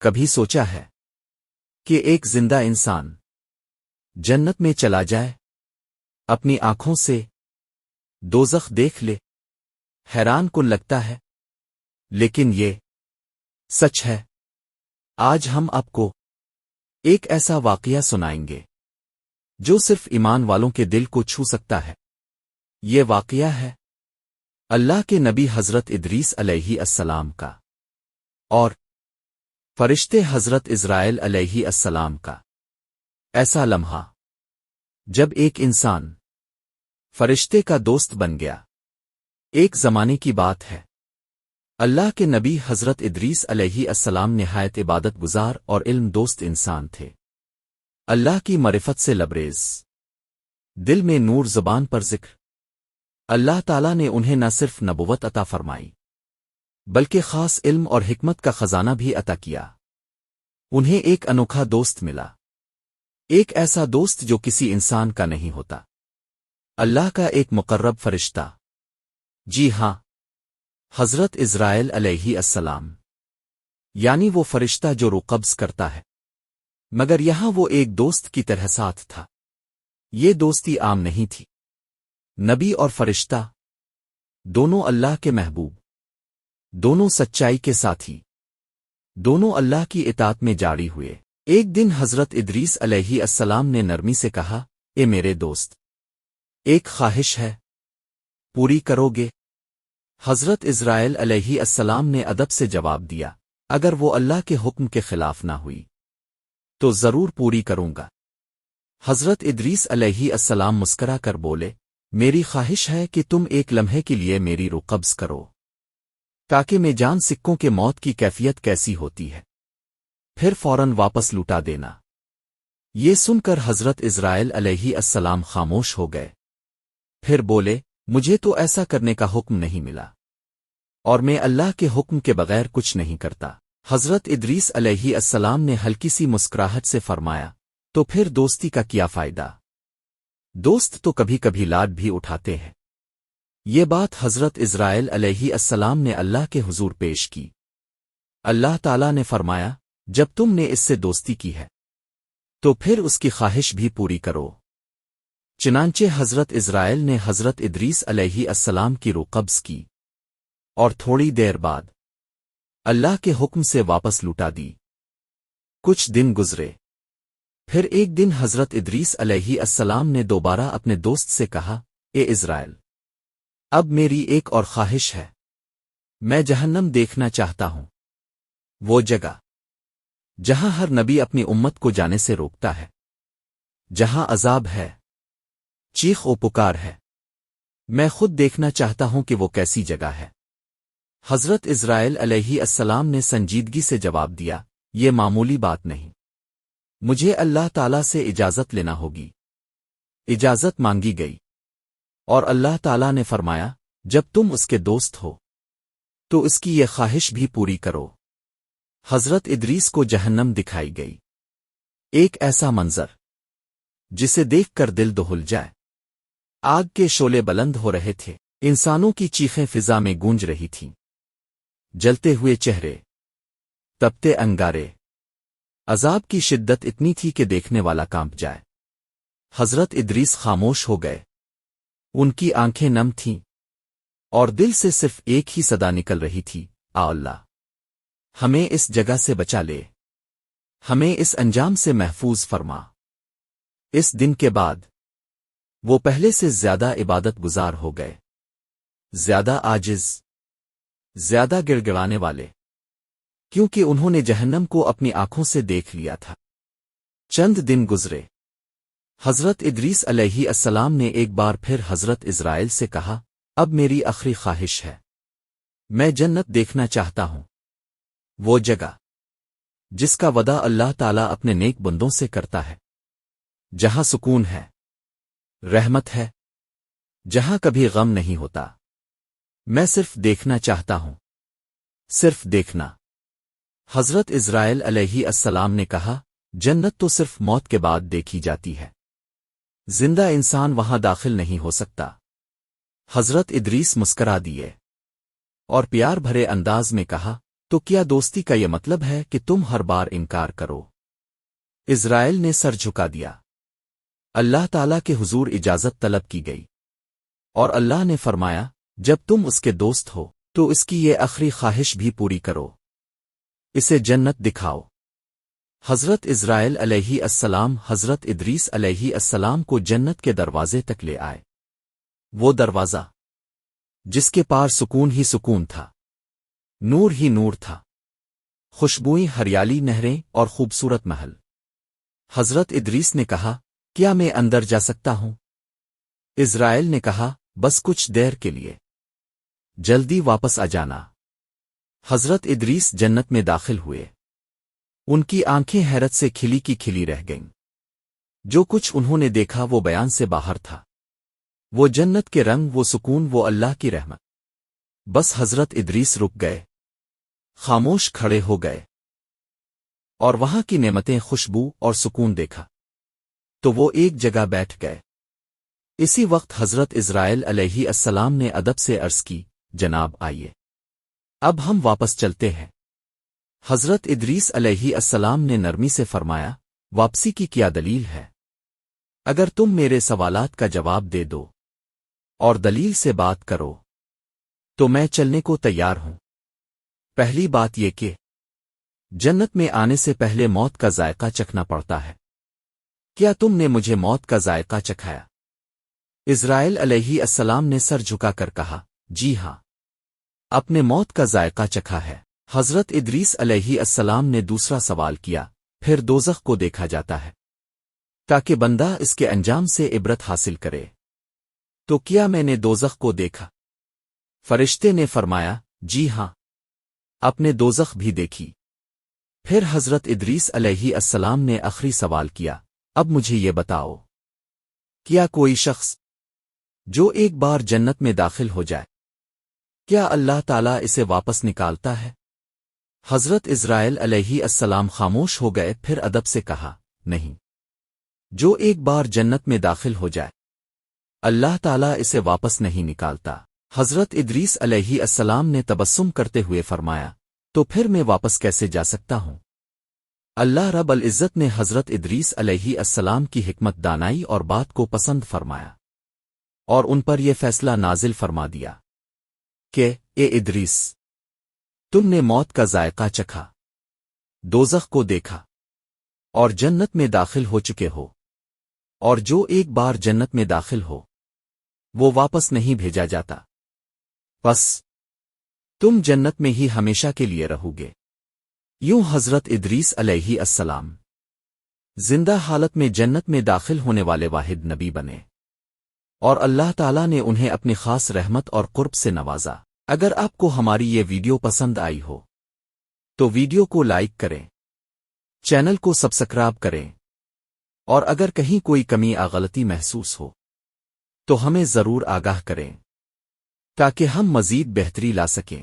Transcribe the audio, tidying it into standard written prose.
کبھی سوچا ہے کہ ایک زندہ انسان جنت میں چلا جائے، اپنی آنکھوں سے دوزخ دیکھ لے؟ حیران کن لگتا ہے، لیکن یہ سچ ہے۔ آج ہم آپ کو ایک ایسا واقعہ سنائیں گے جو صرف ایمان والوں کے دل کو چھو سکتا ہے۔ یہ واقعہ ہے اللہ کے نبی حضرت ادریس علیہ السلام کا اور فرشتے حضرت اسرائیل علیہ السلام کا۔ ایسا لمحہ جب ایک انسان فرشتے کا دوست بن گیا۔ ایک زمانے کی بات ہے، اللہ کے نبی حضرت ادریس علیہ السلام نہایت عبادت گزار اور علم دوست انسان تھے۔ اللہ کی معرفت سے لبریز، دل میں نور، زبان پر ذکر۔ اللہ تعالیٰ نے انہیں نہ صرف نبوت عطا فرمائی بلکہ خاص علم اور حکمت کا خزانہ بھی عطا کیا۔ انہیں ایک انوکھا دوست ملا، ایک ایسا دوست جو کسی انسان کا نہیں ہوتا، اللہ کا ایک مقرب فرشتہ۔ جی ہاں، حضرت اسرائیل علیہ السلام، یعنی وہ فرشتہ جو روح قبض کرتا ہے، مگر یہاں وہ ایک دوست کی طرح ساتھ تھا۔ یہ دوستی عام نہیں تھی۔ نبی اور فرشتہ دونوں اللہ کے محبوب، دونوں سچائی کے ساتھی، دونوں اللہ کی اطاعت میں جاری ہوئے۔ ایک دن حضرت ادریس علیہ السلام نے نرمی سے کہا، اے میرے دوست، ایک خواہش ہے، پوری کرو گے؟ حضرت اسرائیل علیہ السلام نے ادب سے جواب دیا، اگر وہ اللہ کے حکم کے خلاف نہ ہوئی تو ضرور پوری کروں گا۔ حضرت ادریس علیہ السلام مسکرا کر بولے، میری خواہش ہے کہ تم ایک لمحے کے لیے میری روح قبض کرو تاکہ میں جان سکوں کہ موت کی کیفیت کیسی ہوتی ہے، پھر فوراً واپس لوٹا دینا۔ یہ سن کر حضرت اسرائیل علیہ السلام خاموش ہو گئے، پھر بولے، مجھے تو ایسا کرنے کا حکم نہیں ملا، اور میں اللہ کے حکم کے بغیر کچھ نہیں کرتا۔ حضرت ادریس علیہ السلام نے ہلکی سی مسکراہٹ سے فرمایا، تو پھر دوستی کا کیا فائدہ؟ دوست تو کبھی کبھی لاڈ بھی اٹھاتے ہیں۔ یہ بات حضرت اسرائیل علیہ السلام نے اللہ کے حضور پیش کی۔ اللہ تعالیٰ نے فرمایا، جب تم نے اس سے دوستی کی ہے تو پھر اس کی خواہش بھی پوری کرو۔ چنانچہ حضرت اسرائیل نے حضرت ادریس علیہ السلام کی روح قبض کی اور تھوڑی دیر بعد اللہ کے حکم سے واپس لوٹا دی۔ کچھ دن گزرے، پھر ایک دن حضرت ادریس علیہ السلام نے دوبارہ اپنے دوست سے کہا، اے اسرائیل، اب میری ایک اور خواہش ہے، میں جہنم دیکھنا چاہتا ہوں، وہ جگہ جہاں ہر نبی اپنی امت کو جانے سے روکتا ہے، جہاں عذاب ہے، چیخ و پکار ہے۔ میں خود دیکھنا چاہتا ہوں کہ وہ کیسی جگہ ہے۔ حضرت اسرائیل علیہ السلام نے سنجیدگی سے جواب دیا، یہ معمولی بات نہیں، مجھے اللہ تعالیٰ سے اجازت لینا ہوگی۔ اجازت مانگی گئی، اور اللہ تعالیٰ نے فرمایا، جب تم اس کے دوست ہو تو اس کی یہ خواہش بھی پوری کرو۔ حضرت ادریس کو جہنم دکھائی گئی، ایک ایسا منظر جسے دیکھ کر دل دہل جائے۔ آگ کے شعلے بلند ہو رہے تھے، انسانوں کی چیخیں فضا میں گونج رہی تھیں، جلتے ہوئے چہرے، تپتے انگارے، عذاب کی شدت اتنی تھی کہ دیکھنے والا کانپ جائے۔ حضرت ادریس خاموش ہو گئے، ان کی آنکھیں نم تھیں اور دل سے صرف ایک ہی صدا نکل رہی تھی، آ اللہ، ہمیں اس جگہ سے بچا لے، ہمیں اس انجام سے محفوظ فرما۔ اس دن کے بعد وہ پہلے سے زیادہ عبادت گزار ہو گئے، زیادہ عاجز، زیادہ گڑ گڑانے والے، کیونکہ انہوں نے جہنم کو اپنی آنکھوں سے دیکھ لیا تھا۔ چند دن گزرے، حضرت ادریس علیہ السلام نے ایک بار پھر حضرت اسرائیل سے کہا، اب میری آخری خواہش ہے، میں جنت دیکھنا چاہتا ہوں، وہ جگہ جس کا وعدہ اللہ تعالیٰ اپنے نیک بندوں سے کرتا ہے، جہاں سکون ہے، رحمت ہے، جہاں کبھی غم نہیں ہوتا۔ میں صرف دیکھنا چاہتا ہوں، صرف دیکھنا۔ حضرت اسرائیل علیہ السلام نے کہا، جنت تو صرف موت کے بعد دیکھی جاتی ہے، زندہ انسان وہاں داخل نہیں ہو سکتا۔ حضرت ادریس مسکرا دیے اور پیار بھرے انداز میں کہا، تو کیا دوستی کا یہ مطلب ہے کہ تم ہر بار انکار کرو؟ اسرائیل نے سر جھکا دیا۔ اللہ تعالیٰ کے حضور اجازت طلب کی گئی، اور اللہ نے فرمایا جب تم اس کے دوست ہو تو اس کی یہ آخری خواہش بھی پوری کرو، اسے جنت دکھاؤ۔ حضرت اسرائیل علیہ السلام حضرت ادریس علیہ السلام کو جنت کے دروازے تک لے آئے۔ وہ دروازہ جس کے پار سکون ہی سکون تھا، نور ہی نور تھا، خوشبوئیں، ہریالی، نہریں اور خوبصورت محل۔ حضرت ادریس نے کہا کیا میں اندر جا سکتا ہوں؟ اسرائیل نے کہا بس کچھ دیر کے لیے، جلدی واپس آ جانا۔ حضرت ادریس جنت میں داخل ہوئے۔ ان کی آنکھیں حیرت سے کھلی کی کھلی رہ گئیں۔ جو کچھ انہوں نے دیکھا وہ بیان سے باہر تھا، وہ جنت کے رنگ، وہ سکون، وہ اللہ کی رحمت۔ بس حضرت ادریس رک گئے، خاموش کھڑے ہو گئے، اور وہاں کی نعمتیں، خوشبو اور سکون دیکھا تو وہ ایک جگہ بیٹھ گئے۔ اسی وقت حضرت اسرائیل علیہ السلام نے ادب سے عرض کی جناب آئیے، اب ہم واپس چلتے ہیں۔ حضرت ادریس علیہ السلام نے نرمی سے فرمایا واپسی کی کیا دلیل ہے؟ اگر تم میرے سوالات کا جواب دے دو اور دلیل سے بات کرو تو میں چلنے کو تیار ہوں۔ پہلی بات یہ کہ جنت میں آنے سے پہلے موت کا ذائقہ چکھنا پڑتا ہے۔ کیا تم نے مجھے موت کا ذائقہ چکھایا؟ اسرائیل علیہ السلام نے سر جھکا کر کہا جی ہاں، اپنے موت کا ذائقہ چکھا ہے۔ حضرت ادریس علیہ السلام نے دوسرا سوال کیا پھر دوزخ کو دیکھا جاتا ہے تاکہ بندہ اس کے انجام سے عبرت حاصل کرے، تو کیا میں نے دوزخ کو دیکھا؟ فرشتے نے فرمایا جی ہاں، اپنے دوزخ بھی دیکھی۔ پھر حضرت ادریس علیہ السلام نے آخری سوال کیا اب مجھے یہ بتاؤ، کیا کوئی شخص جو ایک بار جنت میں داخل ہو جائے، کیا اللہ تعالیٰ اسے واپس نکالتا ہے؟ حضرت اسرائیل علیہ السلام خاموش ہو گئے، پھر ادب سے کہا نہیں، جو ایک بار جنت میں داخل ہو جائے اللہ تعالیٰ اسے واپس نہیں نکالتا۔ حضرت ادریس علیہ السلام نے تبسم کرتے ہوئے فرمایا تو پھر میں واپس کیسے جا سکتا ہوں؟ اللہ رب العزت نے حضرت ادریس علیہ السلام کی حکمت دانائی اور بات کو پسند فرمایا اور ان پر یہ فیصلہ نازل فرما دیا کہ اے ادریس، تم نے موت کا ذائقہ چکھا، دوزخ کو دیکھا اور جنت میں داخل ہو چکے ہو، اور جو ایک بار جنت میں داخل ہو وہ واپس نہیں بھیجا جاتا، بس تم جنت میں ہی ہمیشہ کے لیے رہو گے۔ یوں حضرت ادریس علیہ السلام زندہ حالت میں جنت میں داخل ہونے والے واحد نبی بنے، اور اللہ تعالیٰ نے انہیں اپنی خاص رحمت اور قرب سے نوازا۔ اگر آپ کو ہماری یہ ویڈیو پسند آئی ہو تو ویڈیو کو لائک کریں، چینل کو سبسکرائب کریں، اور اگر کہیں کوئی کمی یا غلطی محسوس ہو تو ہمیں ضرور آگاہ کریں تاکہ ہم مزید بہتری لا سکیں۔